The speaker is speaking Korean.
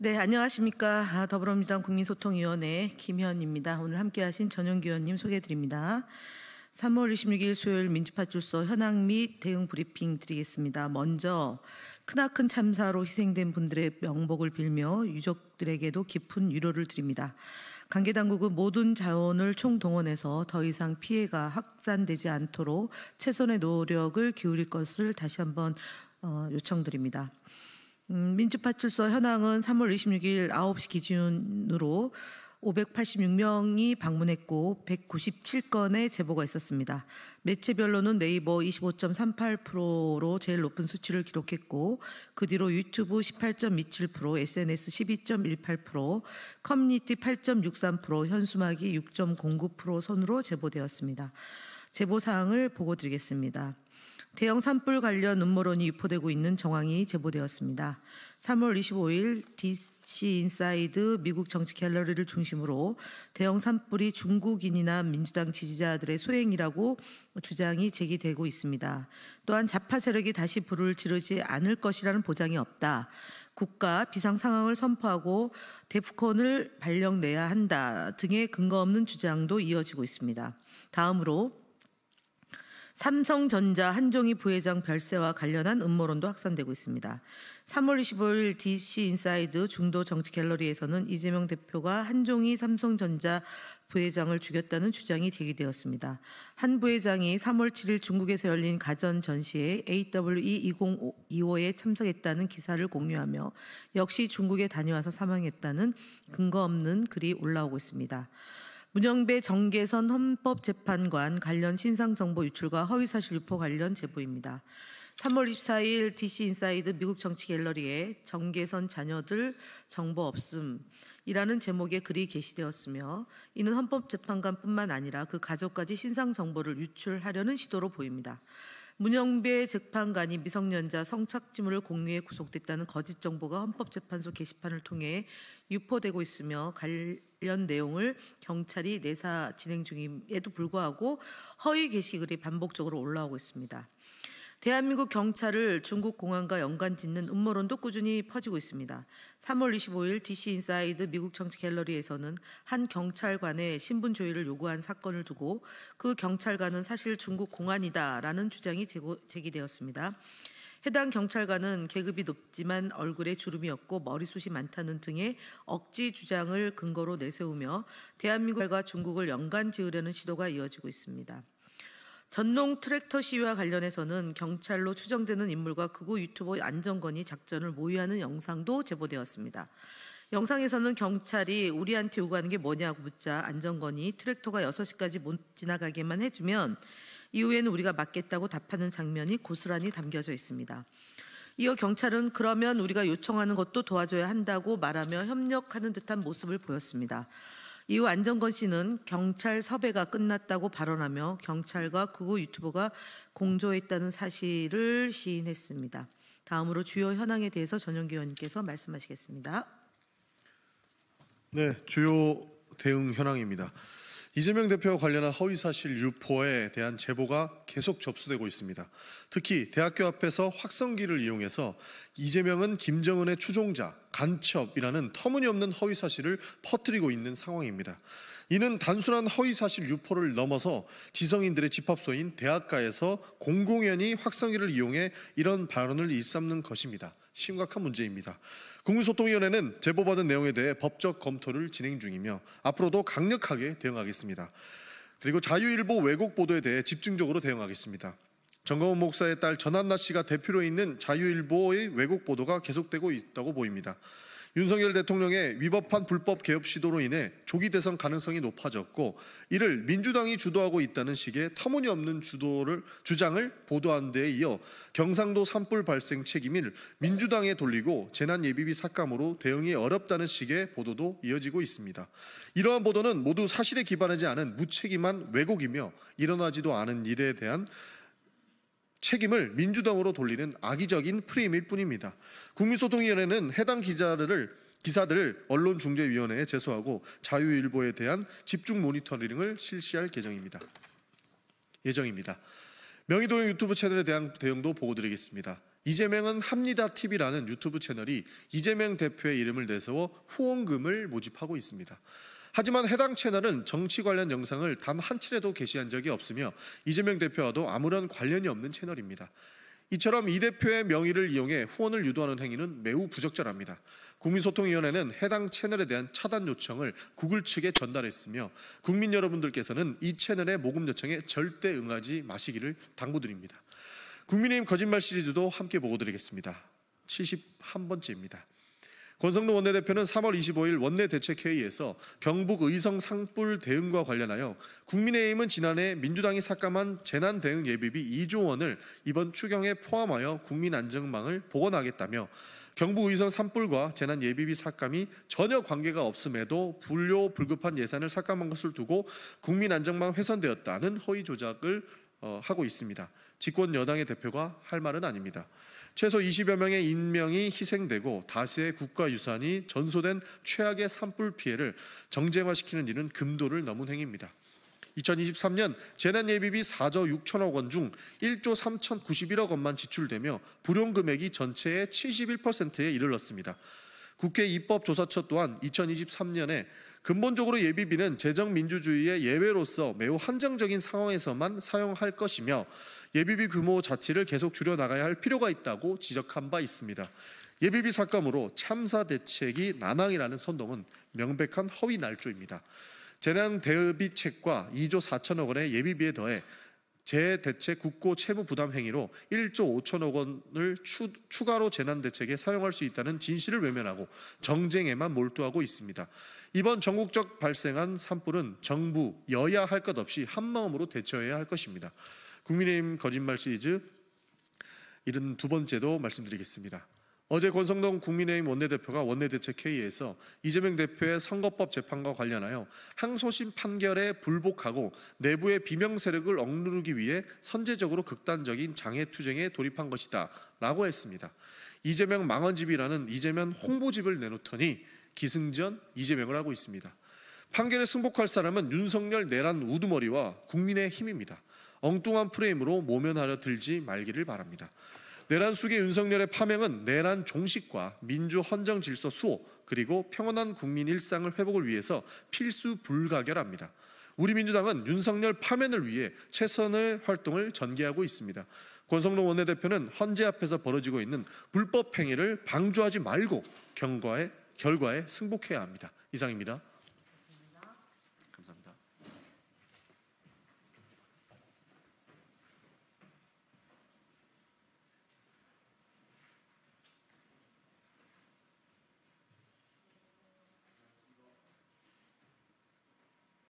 네, 안녕하십니까. 더불어민주당 국민소통위원회 김현입니다. 오늘 함께하신 전용기 의원님 소개해드립니다. 3월 26일 수요일 민주파출소 현황 및 대응 브리핑 드리겠습니다. 먼저 크나큰 참사로 희생된 분들의 명복을 빌며 유족들에게도 깊은 위로를 드립니다. 관계당국은 모든 자원을 총동원해서 더 이상 피해가 확산되지 않도록 최선의 노력을 기울일 것을 다시 한번 요청드립니다. 민주파출소 현황은 3월 26일 9시 기준으로 586명이 방문했고 197건의 제보가 있었습니다. 매체별로는 네이버 25.38%로 제일 높은 수치를 기록했고 그 뒤로 유튜브 18.27%, SNS 12.18%, 커뮤니티 8.63%, 현수막이 6.09% 선으로 제보되었습니다. 제보 사항을 보고 드리겠습니다. 대형 산불 관련 음모론이 유포되고 있는 정황이 제보되었습니다. 3월 25일 DC 인사이드 미국 정치 갤러리를 중심으로 대형 산불이 중국인이나 민주당 지지자들의 소행이라고 주장이 제기되고 있습니다. 또한 좌파 세력이 다시 불을 지르지 않을 것이라는 보장이 없다. 국가 비상 상황을 선포하고 데프콘을 발령내야 한다 등의 근거 없는 주장도 이어지고 있습니다. 다음으로 삼성전자 한종희 부회장 별세와 관련한 음모론도 확산되고 있습니다. 3월 25일 DC 인사이드 중도 정치 갤러리에서는 이재명 대표가 한종희 삼성전자 부회장을 죽였다는 주장이 제기되었습니다. 한 부회장이 3월 7일 중국에서 열린 가전 전시회 AWE 2025에 참석했다는 기사를 공유하며 역시 중국에 다녀와서 사망했다는 근거 없는 글이 올라오고 있습니다. 문영배 정계선 헌법재판관 관련 신상정보 유출과 허위사실 유포 관련 제보입니다. 3월 24일 DC 인사이드 미국 정치 갤러리에 정계선 자녀들 정보 없음이라는 제목의 글이 게시되었으며 이는 헌법재판관뿐만 아니라 그 가족까지 신상정보를 유출하려는 시도로 보입니다. 문영배 재판관이 미성년자 성착취물을 공유해 구속됐다는 거짓 정보가 헌법재판소 게시판을 통해 유포되고 있으며 관련 내용을 경찰이 내사 진행 중임에도 불구하고 허위 게시글이 반복적으로 올라오고 있습니다. 대한민국 경찰을 중국 공안과 연관짓는 음모론도 꾸준히 퍼지고 있습니다. 3월 25일 DC 인사이드 미국 정치 갤러리에서는 한 경찰관의 신분 조회를 요구한 사건을 두고 그 경찰관은 사실 중국 공안이다라는 주장이 제기되었습니다. 해당 경찰관은 계급이 높지만 얼굴에 주름이 없고 머리숱이 많다는 등의 억지 주장을 근거로 내세우며 대한민국과 중국을 연관지으려는 시도가 이어지고 있습니다. 전농 트랙터 시위와 관련해서는 경찰로 추정되는 인물과 극우 유튜버 안정건이 작전을 모의하는 영상도 제보되었습니다. 영상에서는 경찰이 우리한테 요구하는 게 뭐냐고 묻자 안정건이 트랙터가 6시까지 못 지나가게만 해주면 이후에는 우리가 막겠다고 답하는 장면이 고스란히 담겨져 있습니다. 이어 경찰은 그러면 우리가 요청하는 것도 도와줘야 한다고 말하며 협력하는 듯한 모습을 보였습니다. 이후 안정건 씨는 경찰 섭외가 끝났다고 발언하며 경찰과 극우 유튜버가 공조했다는 사실을 시인했습니다. 다음으로 주요 현황에 대해서 전용기 의원님께서 말씀하시겠습니다. 네, 주요 대응 현황입니다. 이재명 대표와 관련한 허위사실 유포에 대한 제보가 계속 접수되고 있습니다. 특히 대학교 앞에서 확성기를 이용해서 이재명은 김정은의 추종자, 간첩이라는 터무니없는 허위사실을 퍼뜨리고 있는 상황입니다. 이는 단순한 허위사실 유포를 넘어서 지성인들의 집합소인 대학가에서 공공연히 확성기를 이용해 이런 발언을 일삼는 것입니다. 심각한 문제입니다. 국민소통위원회는 제보받은 내용에 대해 법적 검토를 진행 중이며 앞으로도 강력하게 대응하겠습니다. 그리고 자유일보 왜곡 보도에 대해 집중적으로 대응하겠습니다. 정광훈 목사의 딸 전한나 씨가 대표로 있는 자유일보의 왜곡 보도가 계속되고 있다고 보입니다. 윤석열 대통령의 위법한 불법 개업 시도로 인해 조기 대선 가능성이 높아졌고 이를 민주당이 주도하고 있다는 식의 터무니없는 주장을 보도한 데에 이어 경상도 산불 발생 책임을 민주당에 돌리고 재난예비비 삭감으로 대응이 어렵다는 식의 보도도 이어지고 있습니다. 이러한 보도는 모두 사실에 기반하지 않은 무책임한 왜곡이며 일어나지도 않은 일에 대한 책임을 민주당으로 돌리는 악의적인 프레임일 뿐입니다. 국민소통위원회는 해당 기사들을 언론중재위원회에 제소하고 자유일보에 대한 집중 모니터링을 실시할 예정입니다. 명의도용 유튜브 채널에 대한 대응도 보고드리겠습니다. 이재명은 합니다 TV라는 유튜브 채널이 이재명 대표의 이름을 내세워 후원금을 모집하고 있습니다. 하지만 해당 채널은 정치 관련 영상을 단 한 차례도 게시한 적이 없으며 이재명 대표와도 아무런 관련이 없는 채널입니다. 이처럼 이 대표의 명의를 이용해 후원을 유도하는 행위는 매우 부적절합니다. 국민소통위원회는 해당 채널에 대한 차단 요청을 구글 측에 전달했으며 국민 여러분들께서는 이 채널의 모금 요청에 절대 응하지 마시기를 당부드립니다. 국민의힘 거짓말 시리즈도 함께 보고 드리겠습니다. 71번째입니다. 권성동 원내대표는 3월 25일 원내대책회의에서 경북 의성 산불 대응과 관련하여 국민의힘은 지난해 민주당이 삭감한 재난대응 예비비 2조 원을 이번 추경에 포함하여 국민안전망을 복원하겠다며 경북 의성 산불과 재난 예비비 삭감이 전혀 관계가 없음에도 불효불급한 예산을 삭감한 것을 두고 국민안전망 훼손되었다는 허위 조작을 하고 있습니다. 집권 여당의 대표가 할 말은 아닙니다. 최소 20여 명의 인명이 희생되고 다수의 국가유산이 전소된 최악의 산불 피해를 정쟁화시키는 일은 금도를 넘은 행위입니다. 2023년 재난예비비 4조 6천억 원 중 1조 3,091억 원만 지출되며 불용금액이 전체의 71%에 이르렀습니다. 국회 입법조사처 또한 2023년에 근본적으로 예비비는 재정민주주의의 예외로서 매우 한정적인 상황에서만 사용할 것이며 예비비 규모 자체를 계속 줄여나가야 할 필요가 있다고 지적한 바 있습니다. 예비비 삭감으로 참사 대책이 난항이라는 선동은 명백한 허위 날조입니다. 재난 대비책과 2조 4천억 원의 예비비에 더해 재대책 국고 채무 부담 행위로 1조 5천억 원을 추가로 재난 대책에 사용할 수 있다는 진실을 외면하고 정쟁에만 몰두하고 있습니다. 이번 전국적 발생한 산불은 정부, 여야 할 것 없이 한마음으로 대처해야 할 것입니다. 국민의힘 거짓말 시리즈 72번째도 말씀드리겠습니다. 어제 권성동 국민의힘 원내대표가 원내대책회의에서 이재명 대표의 선거법 재판과 관련하여 항소심 판결에 불복하고 내부의 비명 세력을 억누르기 위해 선제적으로 극단적인 장애투쟁에 돌입한 것이다 라고 했습니다. 이재명 망언집이라는 이재명 홍보집을 내놓더니 기승전 이재명을 하고 있습니다. 판결에 승복할 사람은 윤석열 내란 우두머리와 국민의힘입니다. 엉뚱한 프레임으로 모면하려 들지 말기를 바랍니다. 내란 수계 윤석열의 파명은 내란 종식과 민주 헌정 질서 수호 그리고 평온한 국민 일상을 회복을 위해서 필수 불가결합니다. 우리 민주당은 윤석열 파면을 위해 최선의 활동을 전개하고 있습니다. 권성동 원내대표는 헌재 앞에서 벌어지고 있는 불법 행위를 방조하지 말고 결과에 승복해야 합니다. 이상입니다.